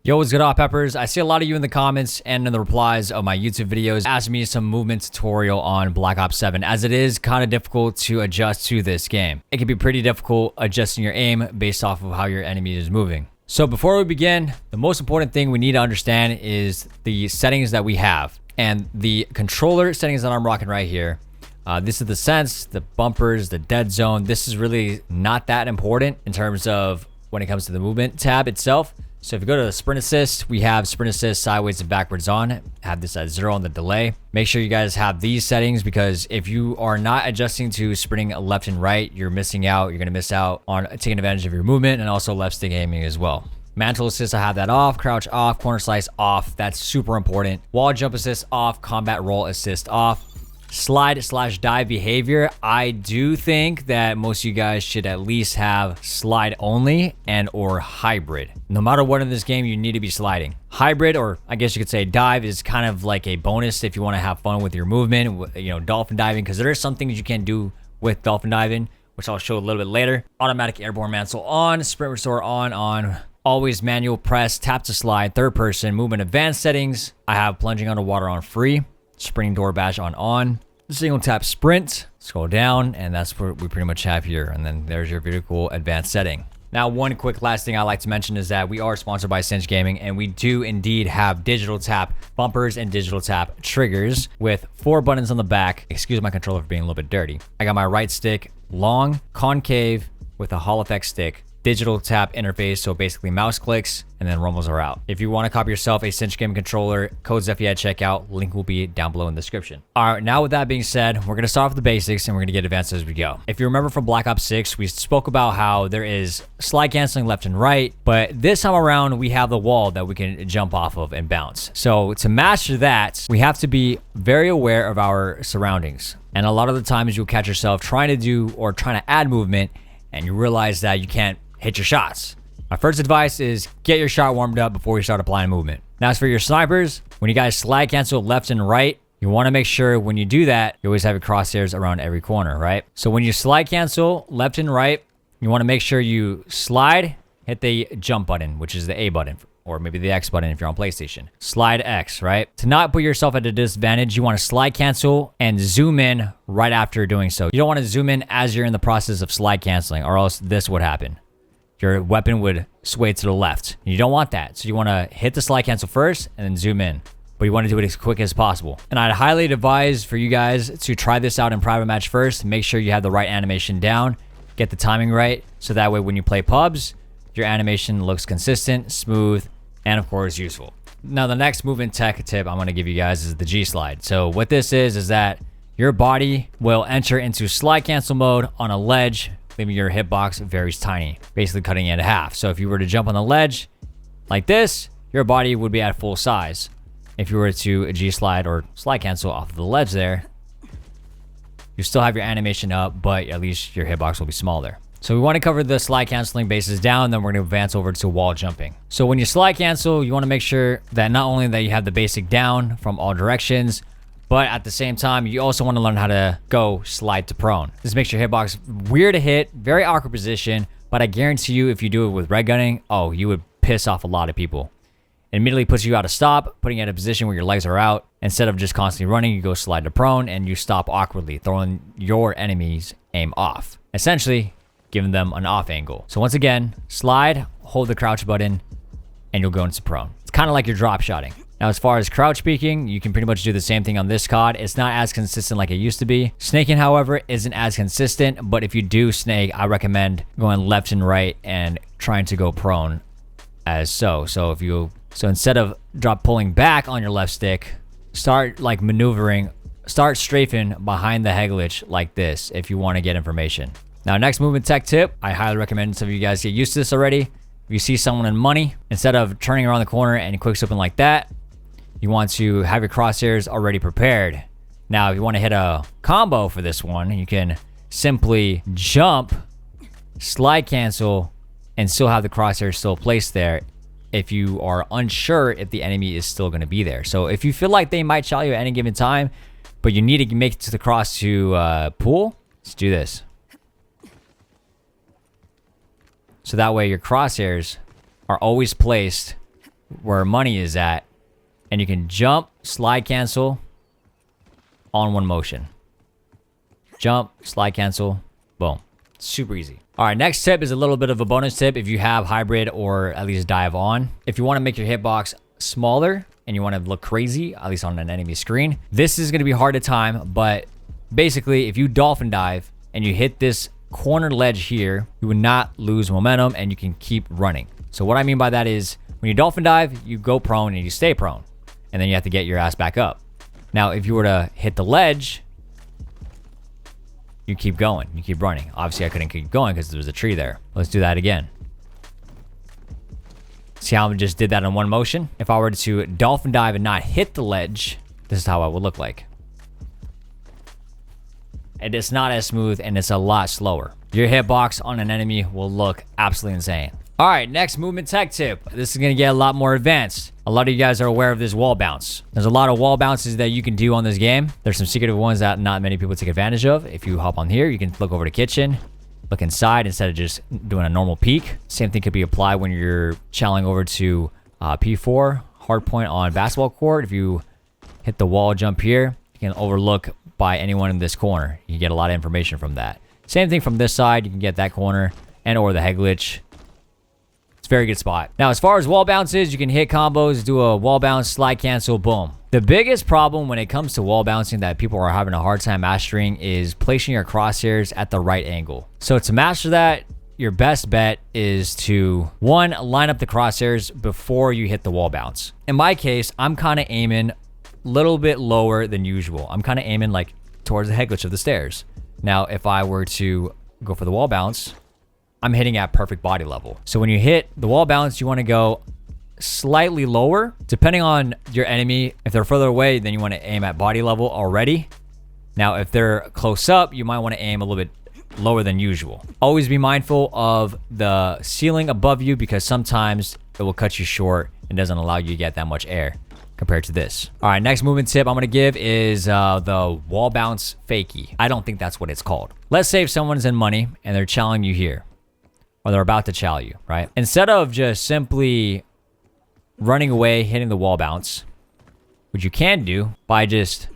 Yo, what's good, Hot Peppers? I see a lot of you in the comments and in the replies of my YouTube videos asking me some movement tutorial on Black Ops 7, as it is kind of difficult to adjust to this game. It can be pretty difficult adjusting your aim based off of how your enemy is moving. So before we begin, the most important thing we need to understand is the settings that we have. And the controller settings that I'm rocking right here. This is the sense, the bumpers, the dead zone. This is really not that important in terms of when it comes to the movement tab itself. So if you go to the sprint assist, we have sprint assist sideways and backwards on. Have this at 0 on the delay. Make sure you guys have these settings, because if you are not adjusting to sprinting left and right, you're missing out. You're going to miss out on taking advantage of your movement and also left stick aiming as well. Mantle assist, I have that off. Crouch off. Corner slice off. That's super important. Wall jump assist off. Combat roll assist off. Slide/dive behavior. I do think that most of you guys should at least have slide only and or hybrid. No matter what in this game, you need to be sliding. Hybrid, or I guess you could say dive, is kind of like a bonus if you want to have fun with your movement, you know, dolphin diving, because there are some things you can do with dolphin diving, which I'll show a little bit later. Automatic airborne mantle on, sprint restore on. Always manual press, tap to slide, third person, movement advanced settings. I have plunging underwater on free. Sprinting door bash on. Single tap sprint, scroll down, and that's what we pretty much have here. And then there's your vehicle advanced setting. Now, one quick last thing I like to mention is that we are sponsored by Cinch Gaming, and we do indeed have digital tap bumpers and digital tap triggers with 4 buttons on the back. Excuse my controller for being a little bit dirty. I got my right stick long, concave with a Hall effect stick. Digital tap interface, so basically mouse clicks and then rumbles are out. If you want to copy yourself a Cinch Gaming controller, code Zephy at checkout. Link will be down below in the description. All right, now with that being said, we're going to start with the basics and we're going to get advanced as we go. If you remember from Black Ops 6, we spoke about how there is slide canceling left and right, but this time around we have the wall that we can jump off of and bounce. So to master that, we have to be very aware of our surroundings. And a lot of the times you'll catch yourself trying to do or trying to add movement and you realize that you can't hit your shots. My first advice is get your shot warmed up before you start applying movement. Now, as for your snipers, when you guys slide cancel left and right, you want to make sure when you do that, you always have your crosshairs around every corner, right? So when you slide cancel left and right, you want to make sure you slide, hit the jump button, which is the A button, or maybe the X button if you're on PlayStation. Slide X, right? To not put yourself at a disadvantage, you want to slide cancel and zoom in right after doing so. You don't want to zoom in as you're in the process of slide canceling, or else this would happen. Your weapon would sway to the left. You don't want that. So you want to hit the slide cancel first and then zoom in. But you want to do it as quick as possible. And I'd highly advise for you guys to try this out in private match first. Make sure you have the right animation down. Get the timing right. So that way when you play pubs, your animation looks consistent, smooth, and of course useful. Now the next movement tech tip I'm going to give you guys is the G slide. So what this is that your body will enter into slide cancel mode on a ledge, leaving your hitbox very tiny, basically cutting it in half. So if you were to jump on the ledge like this, your body would be at full size. If you were to G-slide or slide cancel off of the ledge there, you still have your animation up, but at least your hitbox will be smaller. So we want to cover the slide canceling bases down, then we're going to advance over to wall jumping. So when you slide cancel, you want to make sure that not only that you have the basic down from all directions, but at the same time, you also want to learn how to go slide to prone. This makes your hitbox weird to hit, very awkward position, but I guarantee you if you do it with red gunning, oh, you would piss off a lot of people. It immediately puts you out of stop, putting you in a position where your legs are out. Instead of just constantly running, you go slide to prone and you stop awkwardly, throwing your enemy's aim off. Essentially, giving them an off angle. So once again, slide, hold the crouch button, and you'll go into prone. It's kind of like you're drop shotting. Now, as far as crouch peeking, you can pretty much do the same thing on this COD. It's not as consistent like it used to be. Snaking, however, isn't as consistent, but if you do snake, I recommend going left and right and trying to go prone as so. So instead of pulling back on your left stick, start like maneuvering, start strafing behind the head glitch like this if you want to get information. Now, next movement tech tip, I highly recommend some of you guys get used to this already. If you see someone in money, instead of turning around the corner and quick slipping like that, you want to have your crosshairs already prepared. Now, if you want to hit a combo for this one, you can simply jump, slide cancel, and still have the crosshairs still placed there if you are unsure if the enemy is still going to be there. So if you feel like they might shot you at any given time, but you need to make it to the cross to pool, let's do this. So that way your crosshairs are always placed where money is at, and you can jump, slide cancel on one motion. Jump, slide cancel, boom. Super easy. All right, next tip is a little bit of a bonus tip if you have hybrid or at least dive on. If you want to make your hitbox smaller and you want to look crazy, at least on an enemy screen, this is going to be hard to time, but basically if you dolphin dive and you hit this corner ledge here, you would not lose momentum and you can keep running. So what I mean by that is when you dolphin dive, you go prone and you stay prone, and then you have to get your ass back up. Now, if you were to hit the ledge, you keep going, you keep running. Obviously, I couldn't keep going because there was a tree there. Let's do that again. See how I just did that in one motion? If I were to dolphin dive and not hit the ledge, this is how it would look like. And it's not as smooth and it's a lot slower. Your hitbox on an enemy will look absolutely insane. All right, next movement tech tip. This is gonna get a lot more advanced. A lot of you guys are aware of this wall bounce. There's a lot of wall bounces that you can do on this game. There's some secretive ones that not many people take advantage of. If you hop on here, you can look over to kitchen, look inside instead of just doing a normal peek. Same thing could be applied when you're channeling over to P4, hardpoint on basketball court. If you hit the wall jump here, you can overlook by anyone in this corner. You can get a lot of information from that. Same thing from this side, you can get that corner and or the head glitch. It's a very good spot. Now, as far as wall bounces, you can hit combos, do a wall bounce, slide cancel, boom. The biggest problem when it comes to wall bouncing that people are having a hard time mastering is placing your crosshairs at the right angle. So to master that, your best bet is to, one, line up the crosshairs before you hit the wall bounce. In my case, I'm kind of aiming a little bit lower than usual. I'm kind of aiming like towards the head glitch of the stairs. Now, if I were to go for the wall bounce, I'm hitting at perfect body level. So when you hit the wall bounce, you want to go slightly lower. Depending on your enemy, if they're further away, then you want to aim at body level already. Now, if they're close up, you might want to aim a little bit lower than usual. Always be mindful of the ceiling above you because sometimes it will cut you short and doesn't allow you to get that much air compared to this. All right, next movement tip I'm going to give is the wall bounce fakie. I don't think that's what it's called. Let's say if someone's in money and they're challenging you here, or they're about to chow you, right? Instead of just simply running away, hitting the wall bounce, which you can do by just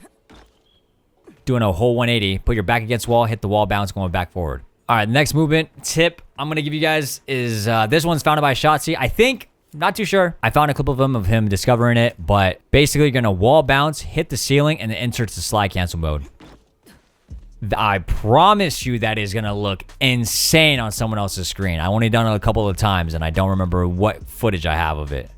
doing a whole 180, put your back against wall, hit the wall bounce, going back forward. All right, the next movement tip I'm gonna give you guys is, this one's founded by Shotzi. I think, not too sure. I found a clip of him discovering it, but basically you're gonna wall bounce, hit the ceiling, and then enter to slide cancel mode. I promise you that is going to look insane on someone else's screen. I've only done it a couple of times and I don't remember what footage I have of it.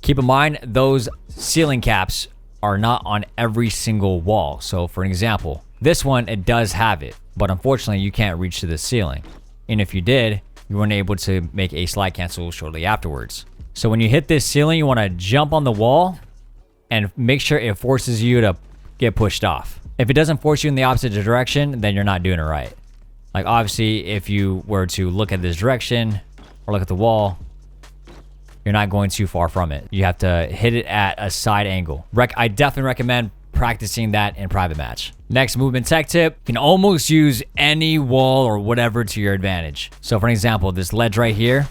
Keep in mind, those ceiling caps are not on every single wall. So for an example, this one, it does have it, but unfortunately you can't reach to the ceiling. And if you did, you weren't able to make a slide cancel shortly afterwards. So when you hit this ceiling, you want to jump on the wall and make sure it forces you to get pushed off. If it doesn't force you in the opposite direction, then you're not doing it right. Like obviously, if you were to look at this direction or look at the wall, you're not going too far from it. You have to hit it at a side angle. I definitely recommend practicing that in private match. Next movement tech tip, you can almost use any wall or whatever to your advantage. So for an example, this ledge right here,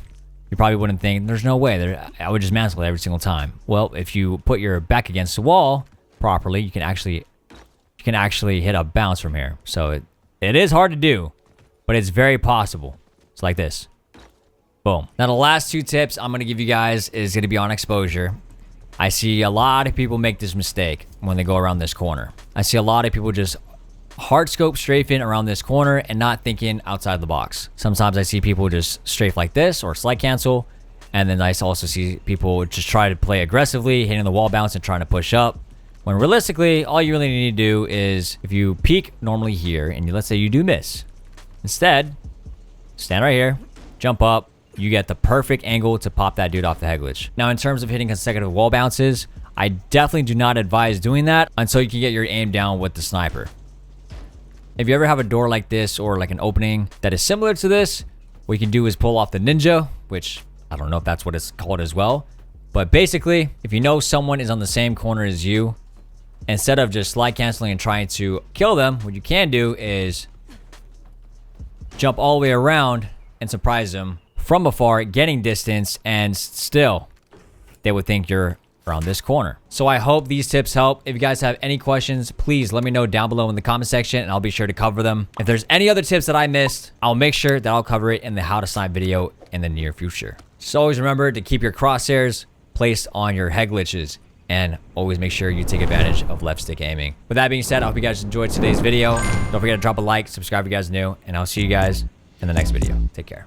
you probably wouldn't think, there's no way, I would just mantle it every single time. Well, if you put your back against the wall properly, you can actually hit a bounce from here. So it is hard to do, but it's very possible. It's like this. Boom. Now the last two tips I'm going to give you guys is going to be on exposure. I see a lot of people make this mistake when they go around this corner. I see a lot of people just hard scope strafing around this corner and not thinking outside the box. Sometimes I see people just strafe like this or slide cancel. And then I also see people just try to play aggressively, hitting the wall bounce and trying to push up. When realistically, all you really need to do is, if you peek normally here, and let's say you do miss, instead, stand right here, jump up, you get the perfect angle to pop that dude off the head glitch. Now, in terms of hitting consecutive wall bounces, I definitely do not advise doing that until you can get your aim down with the sniper. If you ever have a door like this or like an opening that is similar to this, what you can do is pull off the ninja, which I don't know if that's what it's called as well. But basically, if you know someone is on the same corner as you, instead of just slide canceling and trying to kill them, what you can do is jump all the way around and surprise them from afar, getting distance, and still they would think you're around this corner. So I hope these tips help. If you guys have any questions, please let me know down below in the comment section and I'll be sure to cover them. If there's any other tips that I missed, I'll make sure that I'll cover it in the how to snipe video in the near future. So always remember to keep your crosshairs placed on your head glitches and always make sure you take advantage of left stick aiming. With that being said, I hope you guys enjoyed today's video. Don't forget to drop a like, subscribe if you guys are new, and I'll see you guys in the next video. Take care.